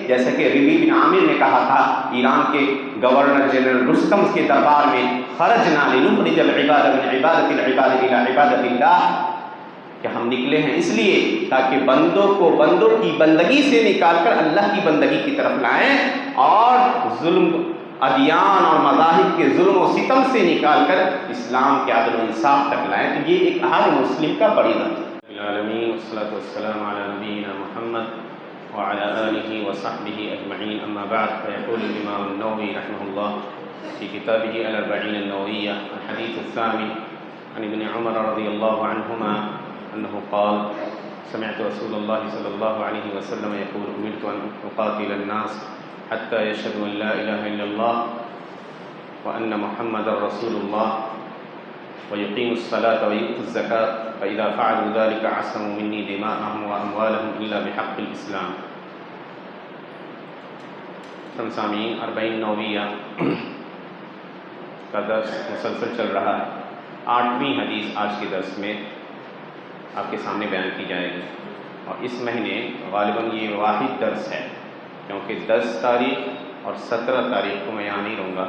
جیسا کہ ربیع بن عامر نے کہا تھا ایران کے گورنر جنرل رستم کے دربار میں، خرجنا لنخرج العباد من عبادت العباد الى عبادت اللہ، کہ ہم نکلے ہیں اس لیے تاکہ بندوں کو بندوں کی بندگی سے نکال کر اللہ کی بندگی کی طرف لائیں، اور ظلم ادیان اور مذاہب کے ظلم و ستم سے نکال کر اسلام کے عدل و انصاف تک لائیں۔ تو یہ ایک ہر مسلم کا فریضہ ہے۔ العالمین والصلاة والسلام علی نبینا محمد وعلى آلہ وصحبہ اجمعین، اما بعد، فیقول الامام النووی رحمہ اللہ فی کتابہ الاربعین النوویہ الحدیث الثامن عن ابن عمر رضی اللہ عنہما انه قال سمعت رسول الله صلى الله عليه وسلم يقول امرت ان اقاتل الناس حتى يشهدوا ان لا اله الا الله وان محمدا رسول الله ويقيموا الصلاة ويؤتوا الزكاة فإذا فعلوا ذلك عصموا مني دماءهم وأموالهم إلا بحق الإسلام۔ سامعین، 40 نوویہ کا درس مسلسل چل رہا ہے۔ 8ویں حدیث آج کے درس میں آپ کے سامنے بیان کی جائے گی، اور اس مہینے غالباً یہ واحد درس ہے، کیونکہ 10 تاریخ اور 17 تاریخ کو میں یہاں نہیں رہوں گا،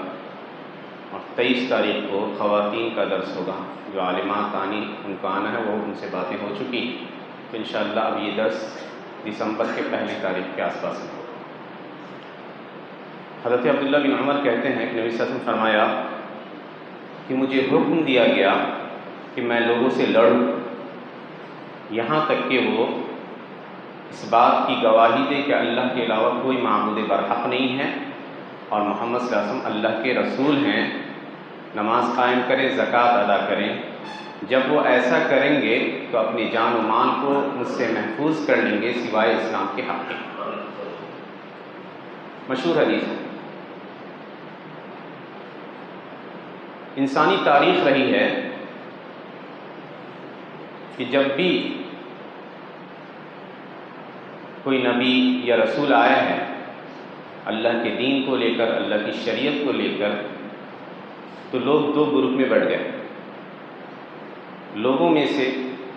اور 23 تاریخ کو خواتین کا درس ہوگا۔ جو عالمات آنی ان کو آنا ہے وہ ان سے باتیں ہو چکی، تو انشاءاللہ اب یہ درس دسمبر کے پہلی تاریخ کے آس پاس میں ہوگا۔ حضرت عبداللہ بن عمر کہتے ہیں کہ نبی صلی اللہ علیہ وسلم فرمایا کہ مجھے حکم دیا گیا کہ میں لوگوں سے لڑوں یہاں تک کہ وہ اس بات کی گواہی دے کہ اللہ کے علاوہ کوئی معبود برحق نہیں ہے اور محمد صلی اللہ علیہ وسلم اللہ کے رسول ہیں، نماز قائم کریں، زکوٰۃ ادا کریں۔ جب وہ ایسا کریں گے تو اپنی جان و مال کو مجھ سے محفوظ کر لیں گے سوائے اسلام کے حق کے۔ مشہور حدیث ہے۔ انسانی تاریخ رہی ہے کہ جب بھی کوئی نبی یا رسول آیا ہے اللہ کے دین کو لے کر، اللہ کی شریعت کو لے کر، تو لوگ 2 گروپ میں بڑھ گئے۔ لوگوں میں سے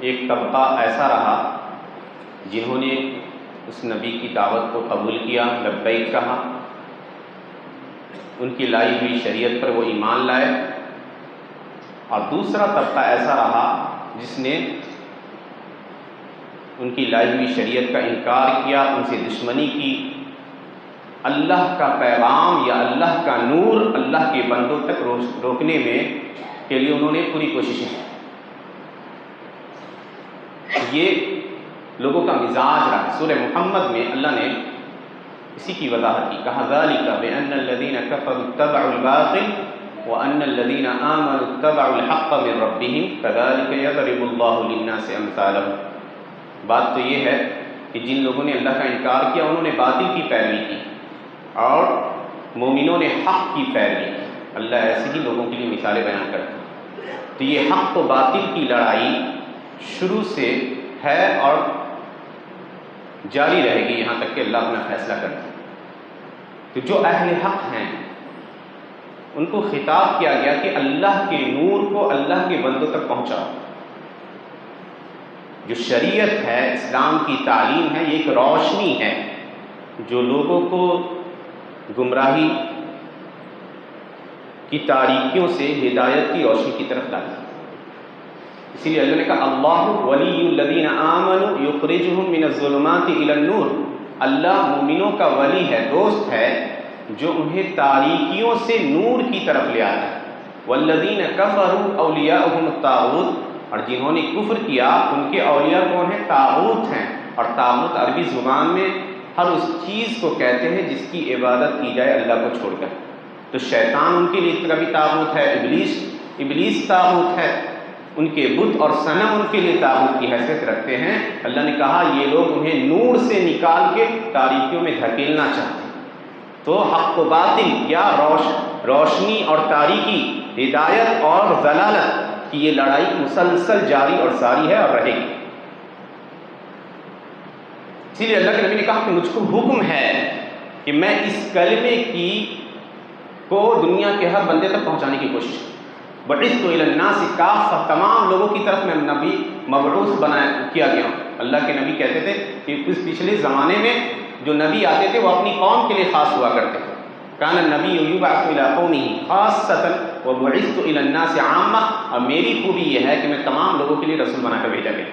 ایک طبقہ ایسا رہا جنہوں نے اس نبی کی دعوت کو قبول کیا، لبیک کہا، ان کی لائی ہوئی شریعت پر وہ ایمان لائے، اور دوسرا طبقہ ایسا رہا جس نے ان کی لائی ہوئی شریعت کا انکار کیا، ان سے دشمنی کی، اللہ کا پیغام یا اللہ کا نور اللہ کے بندوں تک روکنے میں کے لیے انہوں نے پوری کوششیں کی۔ یہ لوگوں کا مزاج رہا۔ سورہ محمد میں اللہ نے اسی کی وضاحت کی، کہا ذالک بأن الذین کفروا اتبعوا الباطل وأن الذین آمنوا اتبعوا الحق من ربهم كذلك یضرب اللہ للناس امثالهم۔ بات تو یہ ہے کہ جن لوگوں نے اللہ کا انکار کیا انہوں نے باطل کی پیروی کی، اور مومنوں نے حق کی پیروی کی۔ اللہ ایسے ہی لوگوں کے لیے مثالیں بیان کرتے ہیں۔ تو یہ حق و باطل کی لڑائی شروع سے ہے اور جاری رہے گی یہاں تک کہ اللہ اپنا فیصلہ کرتا ہے۔ تو جو اہل حق ہیں ان کو خطاب کیا گیا کہ اللہ کے نور کو اللہ کے بندوں تک پہنچاؤ۔ جو شریعت ہے، اسلام کی تعلیم ہے، یہ ایک روشنی ہے جو لوگوں کو گمراہی کی تاریکیوں سے ہدایت کی روشنی کی طرف لاتی ہے۔ اسی لیے اللہ نے کہا اللہ ولی الذین آمنوا یخرجہم من الظلمات الی النور۔ اللہ مومنوں کا ولی ہے، دوست ہے، جو انہیں تاریکیوں سے نور کی طرف لے آتا ہے۔ والذین کفروا اولیاؤہم الطاغوت، اور جنہوں نے کفر کیا ان کے اولیاء کون ہیں؟ طاغوت ہیں۔ اور طاغوت عربی زبان میں ہر اس چیز کو کہتے ہیں جس کی عبادت کی جائے اللہ کو چھوڑ کر۔ تو شیطان ان کے لیے کبھی طاغوت ہے، ابلیس طاغوت ہے، ان کے بت اور صنم ان کے لیے طاغوت کی حیثیت رکھتے ہیں۔ اللہ نے کہا یہ لوگ انہیں نور سے نکال کے تاریکیوں میں دھکیلنا چاہتے ہیں۔ تو حق و باطل یا روشنی اور تاریکی، ہدایت اور ضلالت کی یہ لڑائی مسلسل جاری اور ساری ہے اور رہے گی۔ اسی لیے اللہ کے نبی نے کہا کہ مجھ کو حکم ہے کہ میں اس کلمے کو دنیا کے ہر بندے تک پہنچانے کی کوشش کروں۔ بعثت الی الناس کافہ، تمام لوگوں کی طرف میں نبی مبعوث کیا گیا ہوں۔ اللہ کے نبی کہتے تھے کہ اس پچھلے زمانے میں جو نبی آتے تھے وہ اپنی قوم کے لیے خاص ہوا کرتے تھے. کان النبی یبعث الی قومہ خاصۃ وبعثت الی الناس عامہ. اور میری خوبی یہ ہے کہ میں تمام لوگوں کے لیے رسول بنا کر بھیجا گیا.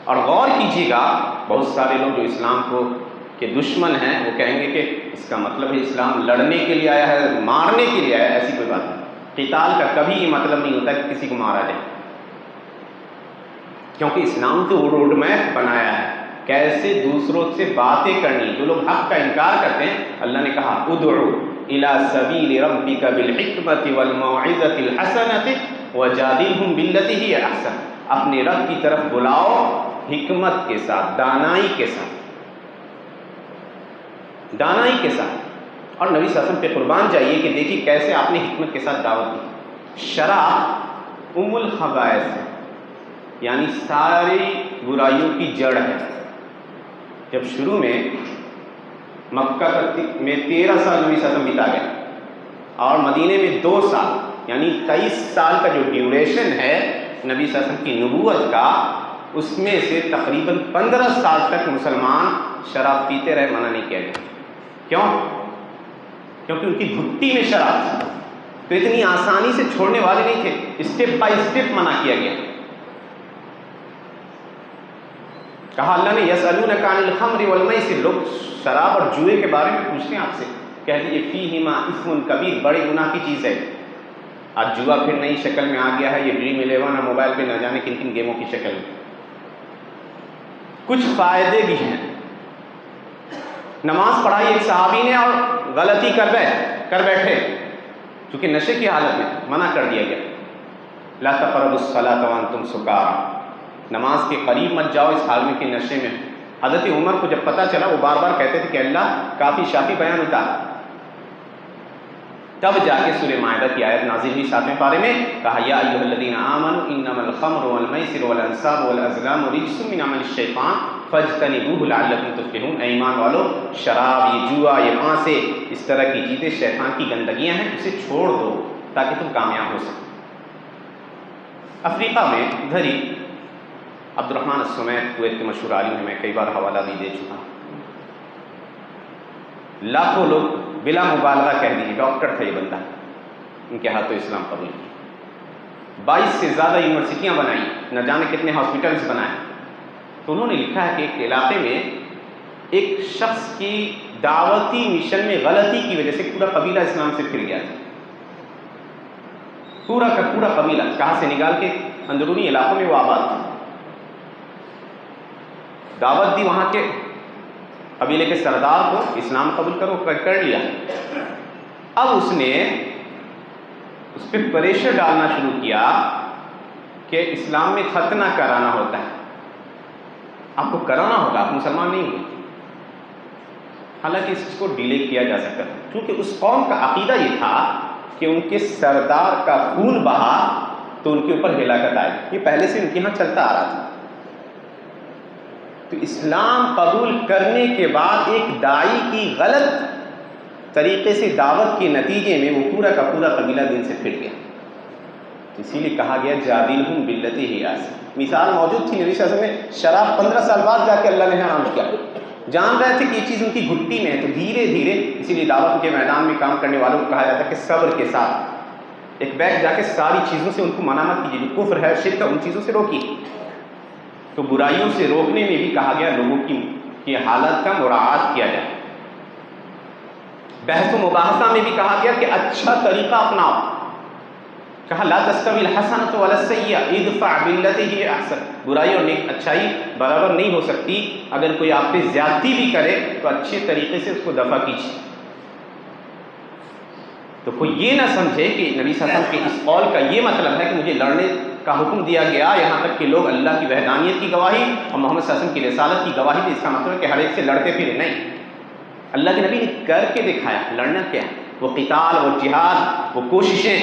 اور غور کیجیے گا، بہت سارے لوگ جو اسلام کو کے دشمن ہیں وہ کہیں گے کہ اس کا مطلب ہے اسلام لڑنے کے لیے آیا ہے، مارنے کے لیے آیا ہے. ایسی کوئی بات نہیں. قتال کا کبھی یہ مطلب نہیں ہوتا کہ کسی کو مارا جائے، کیونکہ اسلام تو روڈ میپ بنایا ہے کیسے دوسروں سے باتیں کرنی. جو لوگ حق کا انکار کرتے ہیں، اللہ نے کہا ادعو الی سبیل ربک بالحکمۃ والموعظۃ الحسنۃ وجادلہم باللتی ہی احسن. اپنے رب کی طرف بلاؤ حکمت کے ساتھ، دانائی کے ساتھ، دانائی کے ساتھ. اور نبی صلی اللہ علیہ وسلم پہ قربان جائیے کہ دیکھیے کیسے آپ نے حکمت کے ساتھ دعوت دی. شراب ام الخبائث ہے، یعنی ساری برائیوں کی جڑ ہے. جب شروع میں مکہ میں 13 سال نبی صلی اللہ علیہ وسلم بتا گئے اور مدینے میں 2 سال، یعنی 23 سال کا جو ڈیوریشن ہے نبی صلی اللہ علیہ وسلم کی نبوت کا، اس میں سے تقریباً 15 سال تک مسلمان شراب پیتے رہے، منع نہیں کیا گیا. کیوں؟ کیونکہ ان کی گھٹی میں شراب تھی، تو اتنی آسانی سے چھوڑنے والے نہیں تھے. اسٹیپ بائی اسٹیپ منع کیا گیا. کہا اللہ نے یسألونک عن الخمر والمیسر، لوگ شراب اور جوئے کے بارے میں پوچھتے ہیں آپ سے، کہہ دیجیے فیہما اثم کبیر، بڑے گناہ کی چیز ہے. آج جوا پھر نئی شکل میں آ گیا ہے، یہ ڈریم 11 موبائل پہ نہ جانے کن کن گیموں کی شکل میں. کچھ فائدے بھی ہیں. نماز پڑھائی ایک صحابی نے اور غلطی کر بیٹھے، چونکہ نشے کی حالت میں منع کر دیا گیا. لا تقربوا الصلاة وانتم سکارى، نماز کے قریب مت جاؤ اس حال میں کہ نشے میں. حضرت عمر کو جب پتہ چلا وہ بار بار کہتے تھے کہ اللہ کافی شافی بیان اتار. تب جا کے سورہ مائدہ کی آیت نازل ہوئی 7ویں پارے میں، کہا یا ایھا الذین آمنوا انما الخمر والمیسر والانصاب والازلام رجس من عمل الشیطان فاجتنبوہ لعلکم تفلحون. اے ایمان والو، شراب، یہ جوا، یہ پانسے، اس طرح کی چیزیں شیطان کی گندگیاں ہیں، اسے چھوڑ دو تاکہ تم کامیاب ہو سکو. افریقہ میں ادھر ہی عبد الرحمن السمیت کویت کے مشہور عالم ہیں، میں کئی بار حوالہ بھی دے چکا ہوں. لاکھوں لوگ بلا مبالغہ کہہ دیجیے، ڈاکٹر تھا یہ بندہ، ان کے ہاتھوں اسلام قبول کیا. 22 سے زیادہ یونیورسٹیاں بنائی، نہ جانے کتنے ہاسپٹلس بنائے. تو انہوں نے لکھا ہے کہ ایک علاقے میں ایک شخص کی دعوتی مشن میں غلطی کی وجہ سے پورا قبیلہ اسلام سے پھر گیا تھا. پورا کا پورا قبیلہ کہاں سے نکال کے اندرونی علاقوں میں وہ آباد تھا. دعوت دی وہاں کے قبیلے کے سردار کو، اسلام قبول کرو، کر لیا. اب اس نے اس پہ پریشر ڈالنا شروع کیا کہ اسلام میں ختنہ کرانا ہوتا ہے، آپ کو کرانا ہوگا، آپ مسلمان نہیں ہوئے. حالانکہ اس کو ڈیلے کیا جا سکتا تھا، کیونکہ اس قوم کا عقیدہ یہ تھا کہ ان کے سردار کا خون بہا تو ان کے اوپر ہلاکت آئے. یہ پہلے سے ان کے یہاں چلتا آ رہا تھا. تو اسلام قبول کرنے کے بعد ایک داعی کی غلط طریقے سے دعوت کے نتیجے میں وہ پورا کا پورا قبیلہ دین سے پھر گیا. اسی لیے کہا گیا جادلہم باللتی ہی احسن. مثال موجود تھی نبی صلی اللہ علیہ وسلم میں، شراب 15 سال بعد جا کے اللہ نے حرام کیا. جان رہے تھے کہ یہ چیز ان کی گھٹی میں ہے، تو دھیرے دھیرے، اسی لیے دعوت کے میدان میں کام کرنے والوں کو کہا جاتا ہے کہ صبر کے ساتھ ایک بیٹھ جا کے ساری چیزوں سے ان کو منع مت کیجیے. جو کفر ہے، شرک ہے، ان چیزوں سے روکیے. تو برائیوں سے روکنے میں بھی کہا گیا لوگوں کی حالت کا مراعات کیا جائے. بحث و مباحثہ میں بھی کہا گیا کہ اچھا طریقہ اپناؤ. کہا لا تستوی الحسنۃ ولا السیئۃ ادفع باللتی ہی احسن. برائی اور نیک اچھائی برابر نہیں ہو سکتی. اگر کوئی آپ پہ زیادتی بھی کرے تو اچھے طریقے سے اس کو دفع کیجیے. تو کوئی یہ نہ سمجھے کہ نبی صلی اللہ علیہ وسلم کے اس قول کا یہ مطلب ہے کہ مجھے لڑنے کا حکم دیا گیا، یہاں تک کہ لوگ اللہ کی وحدانیت کی گواہی اور محمد صلی اللہ علیہ وسلم کی رسالت کی گواہی دے. اس کا مطلب ہے کہ ہر ایک سے لڑتے پھرے نہیں. اللہ کے نبی نے کر کے دکھایا. لڑنا کیا ہے؟ وہ قتال، وہ جہاد، وہ کوششیں،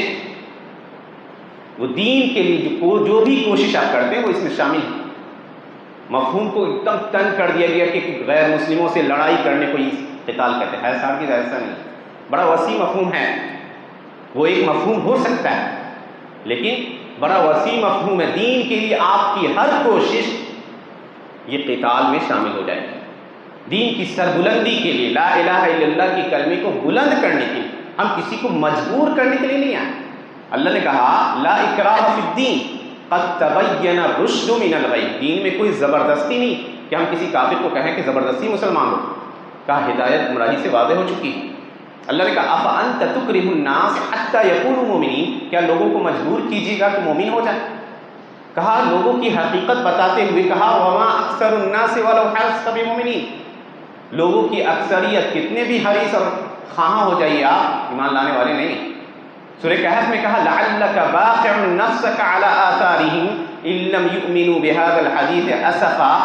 وہ دین کے لیے جو بھی کوشش آپ کرتے ہیں وہ اس میں شامل ہے. مفہوم کو ایک دم تنگ کر دیا گیا کہ غیر مسلموں سے لڑائی کرنے کو قتال کہتے ہیں. ایسا کی ایسا نہیں، بڑا وسیع مفہوم ہے. وہ ایک مفہوم ہو سکتا ہے لیکن بڑا وسیع مفہوم ہے. دین کے لیے آپ کی ہر کوشش یہ قتال میں شامل ہو جائے گی. دین کی سربلندی کے لیے، لا الہ الا اللہ کی کلمے کو بلند کرنے کے لیے، ہم کسی کو مجبور کرنے کے لیے نہیں آئے۔ اللہ نے کہا لا اکراہ فی الدین قد تبین الرشد من الغی، دین میں کوئی زبردستی نہیں کہ ہم کسی کافر کو کہیں کہ زبردستی مسلمان ہو، کہا ہدایت گمراہی سے واضح ہو چکی۔ اللہ نے کہا افانت تکرہ الناس حتی یکونوا مومنین، کیا لوگوں کو مجبور کیجیے گا کہ مومن ہو جائے؟ کہا لوگوں کی حقیقت بتاتے ہوئے کہا وما اکثر الناس ولو حرصت بمؤمنین، لوگوں کی اکثریت کتنے بھی حریص اور خواہاں ہو جائیے آپ، ایمان لانے والے نہیں۔ سورہ کہف میں کہا لعلک باخع نفسک علی آثارہم ان لم یؤمنوا بہذا الحدیث اسفا،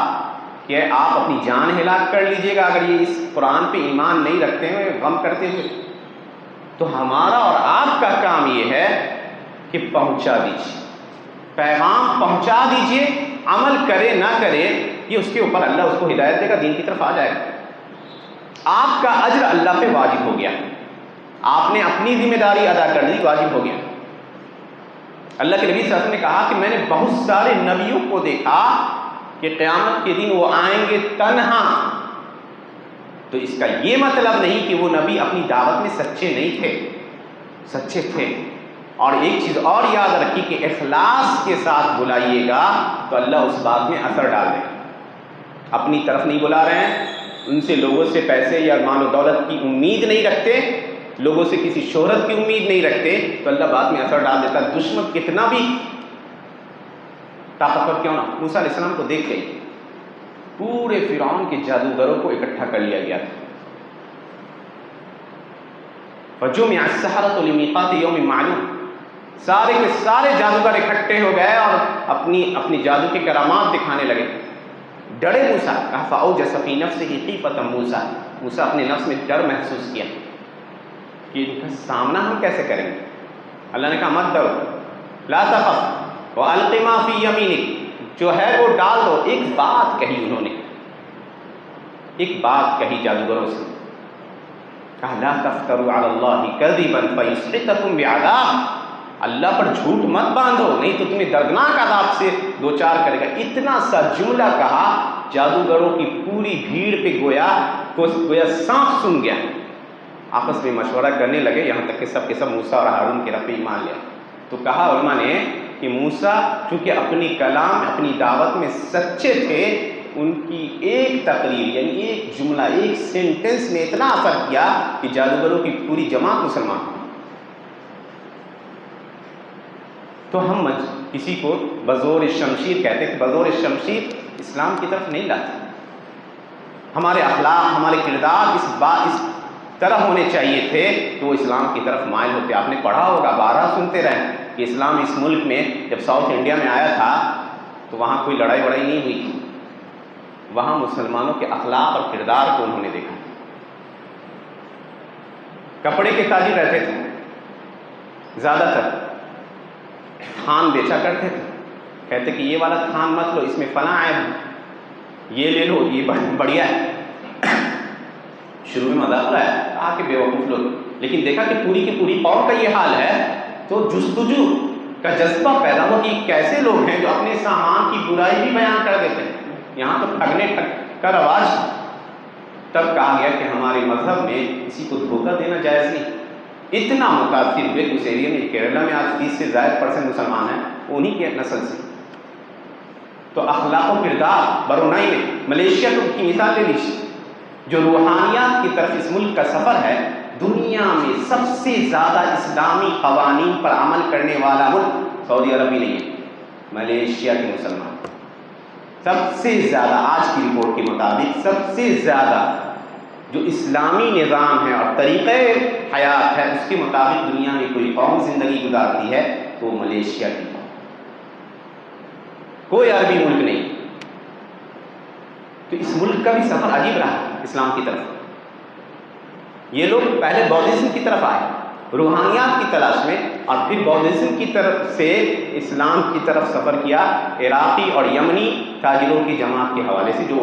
کہ آپ اپنی جان ہلاک کر لیجئے گا اگر یہ اس قرآن پہ ایمان نہیں رکھتے ہیں غم کرتے ہوئے۔ تو ہمارا اور آپ کا کام یہ ہے کہ پہنچا دیجیے، پیغام پہنچا دیجیے، عمل کرے نہ کرے یہ اس کے اوپر اللہ اس کو ہدایت دے گا، دین کی طرف آ جائے گا۔ آپ کا اجر اللہ پہ واجب ہو گیا، آپ نے اپنی ذمہ داری ادا کر دی، واجب ہو گیا۔ اللہ کے نبی صلی اللہ علیہ وسلم نے کہا کہ میں نے بہت سارے نبیوں کو دیکھا کہ قیامت کے دن وہ آئیں گے تنہا، تو اس کا یہ مطلب نہیں کہ وہ نبی اپنی دعوت میں سچے نہیں تھے، سچے تھے۔ اور ایک چیز اور یاد رکھی کہ اخلاص کے ساتھ بلائیے گا تو اللہ اس بات میں اثر ڈال دے گا۔ اپنی طرف نہیں بلا رہے ہیں، ان سے لوگوں سے پیسے یا مال و دولت کی امید نہیں رکھتے، لوگوں سے کسی شہرت کی امید نہیں رکھتے، تو اللہ بات میں اثر ڈال دیتا۔ دشمن کتنا بھی طاقتور کیوں نہ، موسیٰ علیہ السلام کو دیکھ کے پورے فرعون کے جادوگروں کو اکٹھا کر لیا گیا تھا۔ فجمع السحرة لمیقات یوم معلوم، سارے کے سارے جادوگر اکٹھے ہو گئے اور اپنی جادو کے کرامات دکھانے لگے۔ ڈرے موسیٰ، کہا فأوجس فی نفسہ خیفۃ موسیٰ، موسیٰ اپنے نفس میں ڈر محسوس کیا کہ ان کا سامنا ہم کیسے کریں گے۔ اللہ نے کہا مت ڈرو، لا تخف وَأَلْقِ مَا فِي يَمِينِكَ، جو ہے وہ ڈال دو۔ ایک بات کہی انہوں نے، ایک بات کہی جادوگروں سے، کہا لا تفتروا علی اللہ کذبا فیسحتکم بعذاب، اللہ پر جھوٹ مت باندھو نہیں تو تمہیں دردناک عذاب سے دوچار کرے گا۔ اتنا سا جملہ کہا، جادوگروں کی پوری بھیڑ پہ گویا سانپ سن گیا، آپس میں مشورہ کرنے لگے، یہاں تک کہ سب کے سب موسیٰ اور ہارون کے رب پہ ایمان لیا۔ تو کہا علماء نے کہ موسیٰ چونکہ اپنی کلام اپنی دعوت میں سچے تھے، ان کی ایک تقریر یعنی ایک جملہ ایک سینٹنس نے اتنا اثر کیا کہ جادوگروں کی پوری جماعت مسلمان ہوئی۔ تو ہم کسی کو بزور شمشیر کہتے ہیں کہ بزور شمشیر اسلام کی طرف نہیں لاتے۔ ہمارے اخلاق ہمارے کردار اس طرح ہونے چاہیے تھے کہ وہ اسلام کی طرف مائل ہوتے۔ آپ نے پڑھا ہوگا، بارہا سنتے رہے کہ اسلام اس ملک میں جب ساؤتھ انڈیا میں آیا تھا تو وہاں کوئی لڑائی وڑائی نہیں ہوئی تھی، وہاں مسلمانوں کے اخلاق اور کردار کو انہوں نے دیکھا۔ کپڑے کے تاجر رہتے تھے، زیادہ تر تھان بیچا کرتے تھے، کہتے کہ یہ والا تھان مت لو، اس میں فلاں عیب ہے، یہ لے لو یہ بڑھیا ہے۔ شروع میں مذاق اڑایا، کہا کہ بیوقوف لوگ، لیکن دیکھا کہ پوری کی پوری قوم کا یہ حال ہے تو جستجو کا جذبہ پیدا ہوا کہ کیسے لوگ ہیں جو اپنے سامان کی برائی بھی بیان کر دیتے ہیں، یہاں تو ٹھگنے کا رواج۔ تب کہا گیا کہ ہمارے مذہب میں کسی کو دھوکہ دینا جائز نہیں۔ اتنا متاثر ہوئے اس ایریا میں، کیرلا میں آج 30 سے زائد % مسلمان ہیں، انہی کے نسل سے۔ تو اخلاق و کردار برونائی میں ملیشیا کی مثال لے لیجیے، جو روحانیات کی طرف اس ملک کا سفر ہے، دنیا میں سب سے زیادہ اسلامی قوانین پر عمل کرنے والا ملک سعودی عرب ہی نہیں ہے، ملیشیا کے مسلمان سب سے زیادہ، آج کی رپورٹ کے مطابق سب سے زیادہ جو اسلامی نظام ہے اور طریقہ حیات ہے اس کے مطابق دنیا میں کوئی قوم زندگی گزارتی ہے تو وہ ملیشیا کی قوم، کوئی عربی ملک نہیں۔ تو اس ملک کا بھی سفر عجیب رہا اسلام کی طرف۔ یہ لوگ پہلے بودھزم کی طرف آئے روحانیات کی تلاش میں، اور پھر بودھزم کی طرف سے اسلام کی طرف سفر کیا عراقی اور یمنی تاجروں کی جماعت کے حوالے سے، جو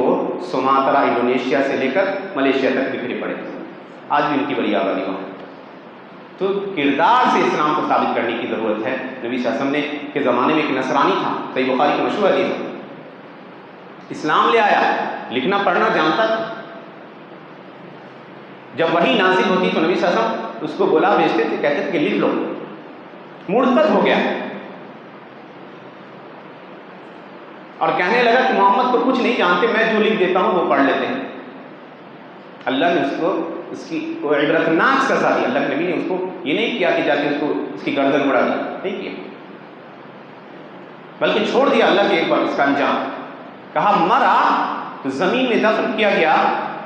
سماترا انڈونیشیا سے لے کر ملیشیا تک بکھرے پڑے، آج بھی ان کی بڑی آبادی وہاں۔ تو کردار سے اسلام کو ثابت کرنے کی ضرورت ہے۔ نبی صلی اللہ علیہ وسلم کے زمانے میں ایک نصرانی تھا، صحیح بخاری کی مشہور حدیث، اسلام لے آیا، لکھنا پڑھنا جانتا تھا، جب وہی نازل ہوتی تو نبی صلی اللہ علیہ وسلم اس کو بلا بھیجتے تھے، کہتے تھے کہ لکھ لو، مرتد ہو گیا اور کہنے لگا کہ محمد تو کچھ نہیں جانتے، میں جو لکھ دیتا ہوں وہ پڑھ لیتے ہیں۔ اللہ نے اس کو اس کی عبرتناک سزا دی۔ اللہ کے نبی نے اس کو یہ نہیں کیا کہ جا کے اس کی گردن اڑا دی، نہیں کیا، بلکہ چھوڑ دیا اللہ کے اوپر اس کا انجام۔ کہا مرا تو زمین میں دفن کیا گیا،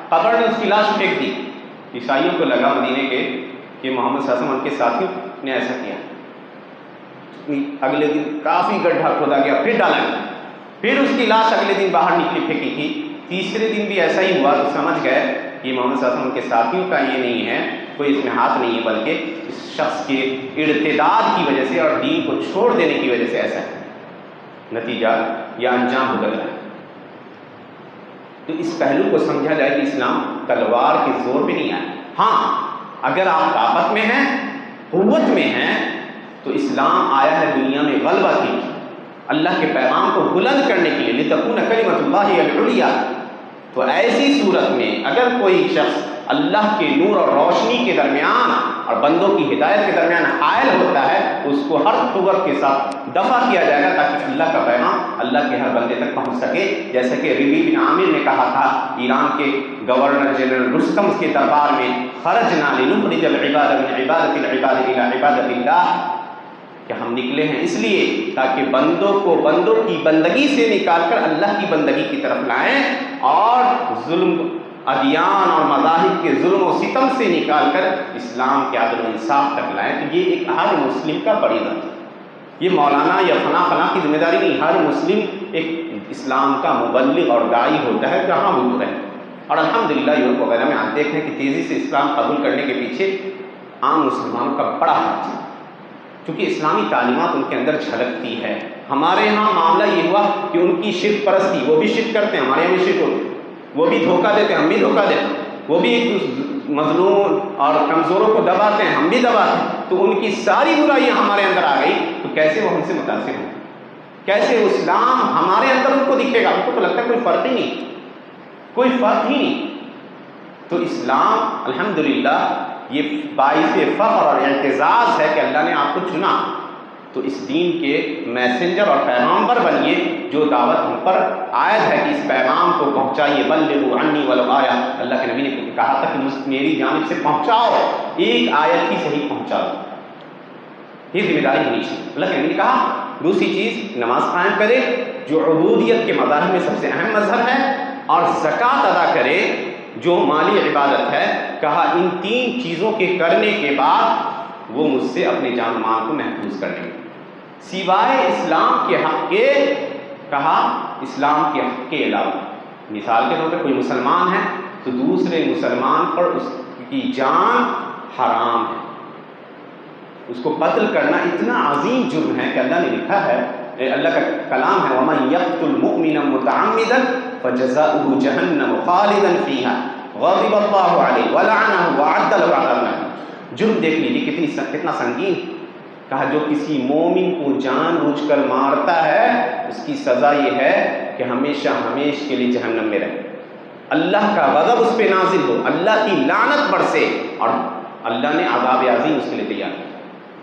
قبر نے اس کی لاش پھینک دی۔ عیسائیوں کو لگا مدینے کے کہ محمد صلی اللہ علیہ وسلم ان کے ساتھیوں نے ایسا کیا۔ اگلے دن کافی گڈھا کھودا گیا، پھر ڈالا گیا، پھر اس کی لاش اگلے دن باہر نکلی پھینکی تھی۔ تیسرے دن بھی ایسا ہی ہوا تو سمجھ گئے کہ محمد صلی اللہ علیہ وسلم کے ساتھیوں کا یہ نہیں ہے، کوئی اس میں ہاتھ نہیں ہے، بلکہ اس شخص کے ارتداد کی وجہ سے اور دین کو چھوڑ دینے کی وجہ سے ایسا ہے، نتیجہ یا انجام بدل رہا ہے۔ تو اس پہلو کو سمجھا جائے کہ اسلام تلوار کے زور پہ نہیں آیا۔ ہاں اگر آپ طاقت میں ہیں، قوت میں ہیں، تو اسلام آیا ہے دنیا میں غلبہ کے لیے، اللہ کے پیغام کو بلند کرنے کے لیے، لتکون کلمۃ اللہ العلیٰ۔ تو ایسی صورت میں اگر کوئی شخص اللہ کے نور اور روشنی کے درمیان اور بندوں کی ہدایت کے درمیان حائل ہوتا ہے تو اس کو ہر قوت کے ساتھ دفع کیا جائے گا تاکہ اللہ کا پیغام اللہ کے ہر بندے تک پہنچ سکے۔ جیسے کہ ربیع بن عامر نے کہا تھا ایران کے گورنر جنرل رستم کے دربار میں، خرجنا لنخرج العباد من عبادت العباد الى عبادت اللہ، کہ ہم نکلے ہیں اس لیے تاکہ بندوں کو بندوں کی بندگی سے نکال کر اللہ کی بندگی کی طرف لائیں، اور ظلم ادیان اور مذاہب کے ظلم و ستم سے نکال کر اسلام کے عدل و انصاف تک لائیں۔ تو یہ ایک ہر مسلم کا فریضہ ہے، یہ مولانا یا فلاں کی ذمہ داری نہیں، ہر مسلم ایک اسلام کا مبلغ اور داعی ہوتا ہے جہاں وہ رہے۔ اور الحمدللہ یورپ وغیرہ میں آپ دیکھیں کہ تیزی سے اسلام قبول کرنے کے پیچھے عام مسلمانوں کا بڑا ہاتھ ہے، کیونکہ اسلامی تعلیمات ان کے اندر جھلکتی ہے۔ ہمارے ہاں معاملہ یہ ہوا کہ ان کی شرک پرستی، وہ بھی شرک کرتے ہیں، ہمارے یہاں بھی شرک ہوتی ہے، وہ بھی دھوکہ دیتے ہیں، ہم بھی دھوکہ دیتے ہیں، وہ بھی ایک مظلوم اور کمزوروں کو دباتے ہیں، ہم بھی دباتے ہیں، تو ان کی ساری برائیاں ہمارے اندر آ گئی، تو کیسے وہ ہم سے متاثر ہوں، کیسے اسلام ہمارے اندر ان کو دکھے گا؟ ان کو تو لگتا ہے کوئی فرق ہی نہیں، کوئی فرق ہی نہیں۔ تو اسلام الحمدللہ یہ باعث فخر اور اعتزاز ہے کہ اللہ نے آپ کو چنا، تو اس دین کے میسنجر اور پیغامبر بنیے، جو دعوت ہم پر عائد ہے کہ اس پیغام کو پہنچائیے، بلغوا عنی ولو آیہ۔ اللہ کے نبی نے کہا تھا کہ میری جانب سے پہنچاؤ، ایک آیت ہی صحیح پہنچاؤ، یہ ذمہ داری ہونی چاہیے۔ اللہ کے نبی نے کہا دوسری چیز نماز قائم کرے، جو عبودیت کے مذاہب میں سب سے اہم مذہب ہے، اور زکوٰۃ ادا کرے جو مالی عبادت ہے۔ کہا ان تین چیزوں کے کرنے کے بعد وہ مجھ سے اپنے جان و مال کو محفوظ کر لیں گے، سوائے اسلام کے حق کے۔ کہا اسلام کے حق کے علاوہ، مثال کے طور پہ کوئی مسلمان ہے تو دوسرے مسلمان پر اس کی جان حرام ہے، اس کو قتل کرنا اتنا عظیم جرم ہے کہ اللہ نے لکھا ہے، اللہ کا کلام ہے، وَمَن يَقْتُلْ مُؤْمِنًا مُتَعَمِّدًا فَجَزَاؤُهُ جَهَنَّمُ خَالِدًا فِيهَا غَضِبَ اللَّهُ عَلَيْهِ وَلَعَنَهُ وَأَعَدَّ لَهُ عَذَابًا عَظِيمًا۔ جرم دیکھ لیجیے کتنا سنگین۔ کہا جو کسی مومن کو جان بوجھ کر مارتا ہے اس کی سزا یہ ہے کہ ہمیشہ ہمیش کے لیے جہنم میں رہے، اللہ کا غضب اس پہ نازل ہو، اللہ کی لعنت برسے، اور اللہ نے عذاب عظیم اس کے لیے تیار کیا۔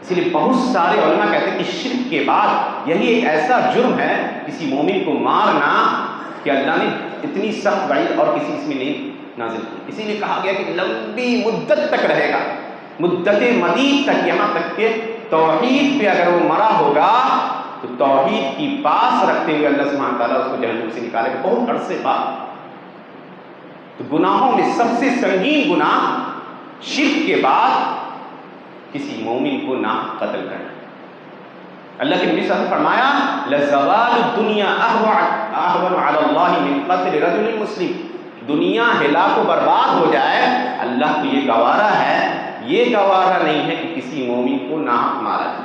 اسی لیے بہت سارے علماء کہتے ہیں کہ شرک کے بعد یہی ایک ایسا جرم ہے کسی مومن کو مارنا کہ اللہ نے اتنی سخت وعید اور کسی اس میں نہیں نازل کی۔ اسی لیے کہا گیا کہ لمبی مدت تک رہے گا، مدت مدید تک، یہاں تک کہ توحید پہ اگر وہ مرا ہوگا تو توحید کی پاس رکھتے ہوئے اللہ سبحانہ تعالیٰ اس کو جہنم سے نکالے گا بہت عرصے بعد۔ تو گناہوں میں سب سے سنگین گناہ شرک کے بعد کسی مومن کو ناحق قتل کرنا۔ اللہ کے نبی صلی اللہ علیہ وسلم فرمایا لَزَوَالُ الدُّنْيَا أَهْوَنُ عَلَى اللَّهِ مِنْ قَتْلِ رَجُلٍ مُسْلِمٍ، دنیا ہلاک و برباد ہو جائے اللہ کو یہ گوارا ہے، یہ گوارا نہیں ہے کہ کسی مومن کو ناحق مارا جائے۔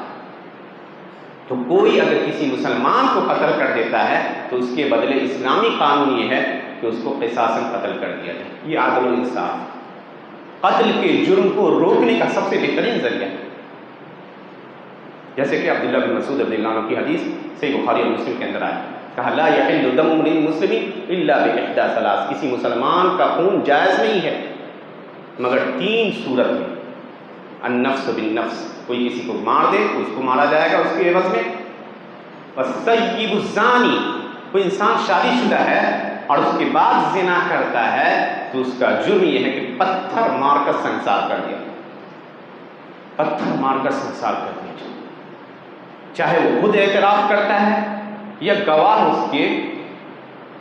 تو کوئی اگر کسی مسلمان کو قتل کر دیتا ہے تو اس کے بدلے اسلامی قانون یہ ہے کہ اس کو قصاصاً قتل کر دیا جائے، یہ عدل و انصاف۔ قتل کے جرم کو روکنے کا سب سے بہترین ذریعہ ہے، جیسے کہ عبداللہ بن مسعود رضی اللہ عنہ کی حدیث صحیح بخاری اور مسلم کے اندر آئی، کہا لا یحل دم امرئ مسلم الا باحدى ثلاث، کسی مسلمان کا خون جائز نہیں ہے مگر 3 صورت میں، النفس بالنفس، کوئی کسی کو مار دے تو اس کو مارا جائے گا اس کے عوض میں، والثیب الزانی، کوئی انسان شادی شدہ ہے اور اس کے بعد زنا کرتا ہے تو اس کا جرم یہ ہے کہ پتھر مار کر سنسار کر دیا، پتھر مار کر سنسار کر دیا جائے، چاہے وہ خود اعتراف کرتا ہے یا گواہ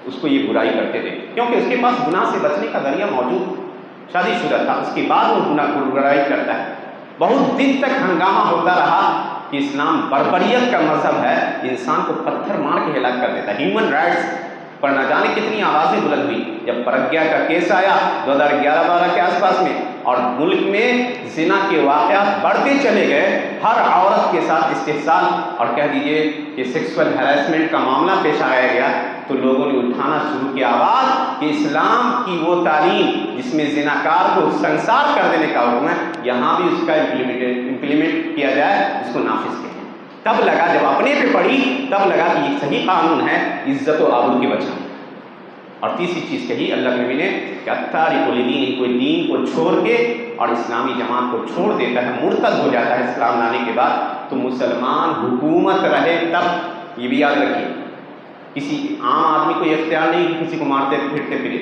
اس کو یہ برائی کرتے تھے، کیونکہ اس کے پاس گناہ سے بچنے کا ذریعہ موجود، شادی شدہ تھا، اس کے بعد وہ برائی کرتا ہے۔ بہت دن تک ہنگامہ ہوتا رہا کہ اسلام بربریت کا مذہب ہے، انسان کو پتھر مار کے ہلاک کر دیتا ہے، ہیومن رائٹس پر نہ جانے کتنی آوازیں بلند ہوئی۔ جب پرگیا کا کیس آیا 2011-12 کے آس پاس میں، اور ملک میں زنا کے واقعات بڑھتے چلے گئے، ہر عورت کے ساتھ استحصال اور کہہ دیجئے کہ سیکسول ہیراسمنٹ کا معاملہ پیش آیا گیا، تو لوگوں نے اٹھانا شروع کیا آواز کہ اسلام کی وہ تعلیم جس میں زناکار کو سنسار کر دینے کا حکم ہے، یہاں بھی اس کا امپلیمنٹ کیا جائے، اس کو نافذ کیا۔ تب لگا، جب اپنے پہ پڑی تب لگا کہ یہ صحیح قانون ہے عزت و آبرو کے بچانے۔ اور تیسری چیز کہی اللہ کے نبی نے کہ التارک لدینہ، کوئی دین کو چھوڑ کے اور اسلامی جماعت کو چھوڑ دیتا ہے، مرتد ہو جاتا ہے اسلام لانے کے بعد، تو مسلمان حکومت رہے تب، یہ بھی یاد رکھیے، کسی عام آدمی کو یہ اختیار نہیں کہ کسی کو مارتے پھرتے پھرے۔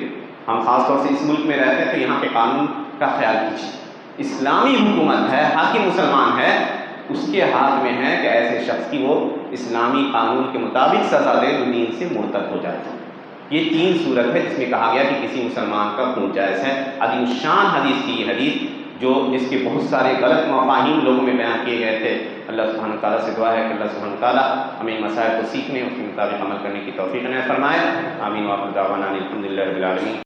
ہم خاص طور سے اس ملک میں رہتے ہیں تو یہاں کے قانون کا خیال کیجیے، اسلامی حکومت ہے، حاکم مسلمان ہے، اس کے ہاتھ میں ہے کہ ایسے شخص کی وہ اسلامی قانون کے مطابق سزا دے جو دین سے مرتد ہو جاتا ہے۔ یہ 3 صورت ہے جس میں کہا گیا کہ کسی مسلمان کا خون جائز ہے۔ عظیم الشان حدیث کی یہ حدیث جس کے بہت سارے غلط مفاہیم لوگوں میں بیان کیے گئے تھے، اللہ سبحانہ تعالیٰ سے دعا ہے کہ اللہ سبحانہ تعالیٰ ہمیں ان مسائل کو سیکھنے، اس کے مطابق عمل کرنے کی توفیق عنایت فرمائے۔ آمین۔ وآخر دعوانا الحمد للہ رب العالمین۔